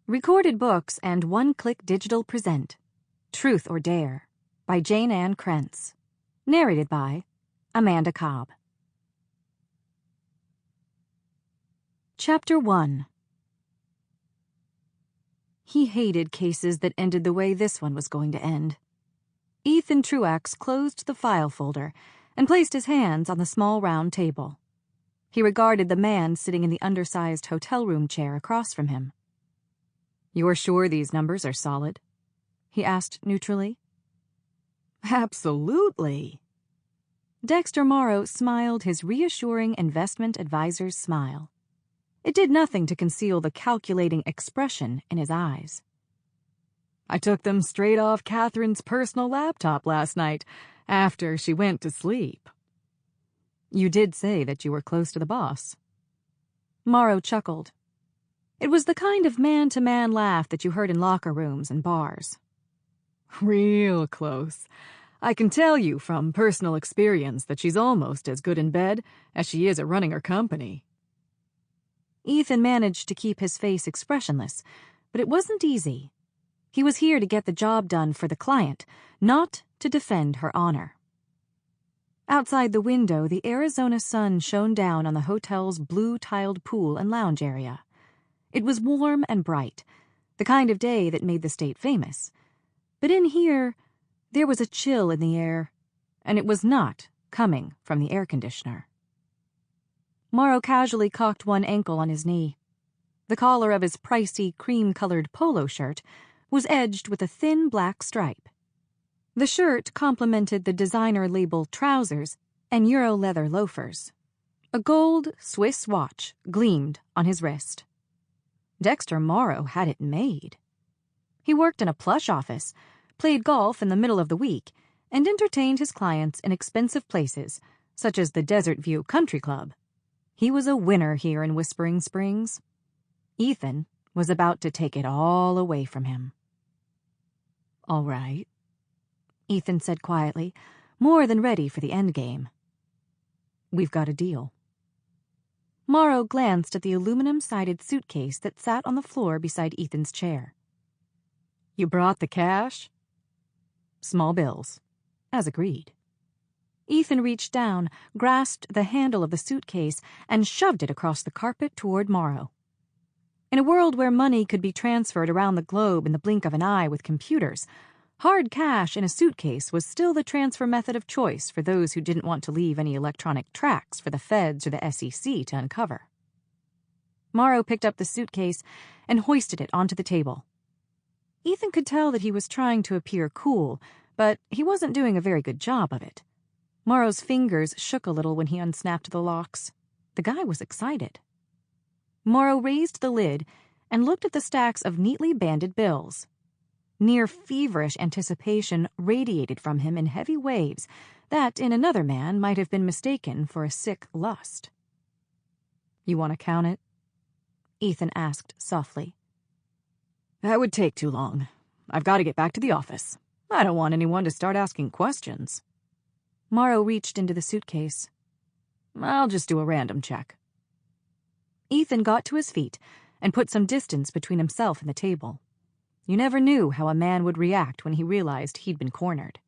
Recorded Books and One-Click Digital present Truth or Dare by Jayne Krentz. Narrated by Amanda Cobb. Chapter 1. He hated cases that ended the way this one was going to end. Ethan Truax closed the file folder and placed his hands on the small round table. He regarded the man sitting in the undersized hotel room chair across from him. "You're sure these numbers are solid?" he asked neutrally. "Absolutely." Dexter Morrow smiled his reassuring investment advisor's smile. It did nothing to conceal the calculating expression in his eyes. "I took them straight off Catherine's personal laptop last night, after she went to sleep." "You did say that you were close to the boss." Morrow chuckled. It was the kind of man-to-man laugh that you heard in locker rooms and bars. "Real close. I can tell you from personal experience that she's almost as good in bed as she is at running her company." Ethan managed to keep his face expressionless, but it wasn't easy. He was here to get the job done for the client, not to defend her honor. Outside the window, the Arizona sun shone down on the hotel's blue-tiled pool and lounge area. It was warm and bright, the kind of day that made the state famous. But in here, there was a chill in the air, and it was not coming from the air conditioner. Morrow casually cocked one ankle on his knee. The collar of his pricey, cream-colored polo shirt was edged with a thin black stripe. The shirt complemented the designer-label trousers and Euro leather loafers. A gold Swiss watch gleamed on his wrist. Dexter Morrow had it made. He worked in a plush office, played golf in the middle of the week, and entertained his clients in expensive places, such as the Desert View Country Club. He was a winner here in Whispering Springs. Ethan was about to take it all away from him. "All right," Ethan said quietly, more than ready for the endgame. "We've got a deal." Morrow glanced at the aluminum-sided suitcase that sat on the floor beside Ethan's chair. "You brought the cash?" "Small bills, as agreed." Ethan reached down, grasped the handle of the suitcase, and shoved it across the carpet toward Morrow. In a world where money could be transferred around the globe in the blink of an eye with computers, hard cash in a suitcase was still the transfer method of choice for those who didn't want to leave any electronic tracks for the feds or the SEC to uncover. Morrow picked up the suitcase and hoisted it onto the table. Ethan could tell that he was trying to appear cool, but he wasn't doing a very good job of it. Morrow's fingers shook a little when he unsnapped the locks. The guy was excited. Morrow raised the lid and looked at the stacks of neatly banded bills. Near feverish anticipation radiated from him in heavy waves that, in another man, might have been mistaken for a sick lust. "You want to count it?" Ethan asked softly. "That would take too long. I've got to get back to the office. I don't want anyone to start asking questions." Morrow reached into the suitcase. "I'll just do a random check." Ethan got to his feet and put some distance between himself and the table. You never knew how a man would react when he realized he'd been cornered.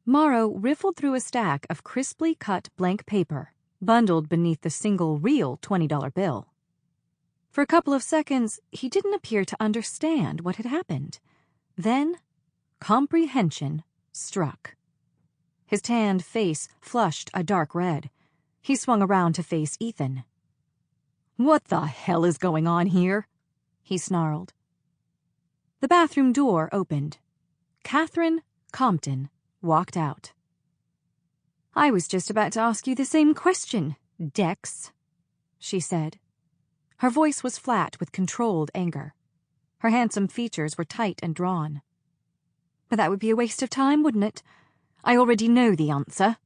Morrow riffled through a stack of crisply cut blank paper, bundled beneath the single real $20 bill. For a couple of seconds, he didn't appear to understand what had happened. Then, comprehension struck. His tanned face flushed a dark red. He swung around to face Ethan. "What the hell is going on here?" he snarled. The bathroom door opened. Catherine Compton walked out. "I was just about to ask you the same question, Dex," she said. Her voice was flat with controlled anger. Her handsome features were tight and drawn. "But that would be a waste of time, wouldn't it? I already know the answer.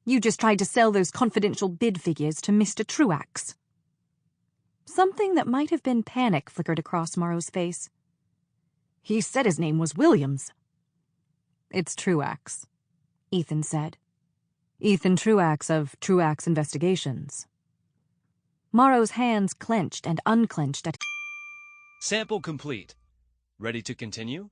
You just tried to sell those confidential bid figures to Mr. Truax." Something that might have been panic flickered across Morrow's face. "He said his name was Williams." "It's Truax," Ethan said. "Ethan Truax of Truax Investigations." Morrow's hands clenched and unclenched at Sample complete. Ready to continue?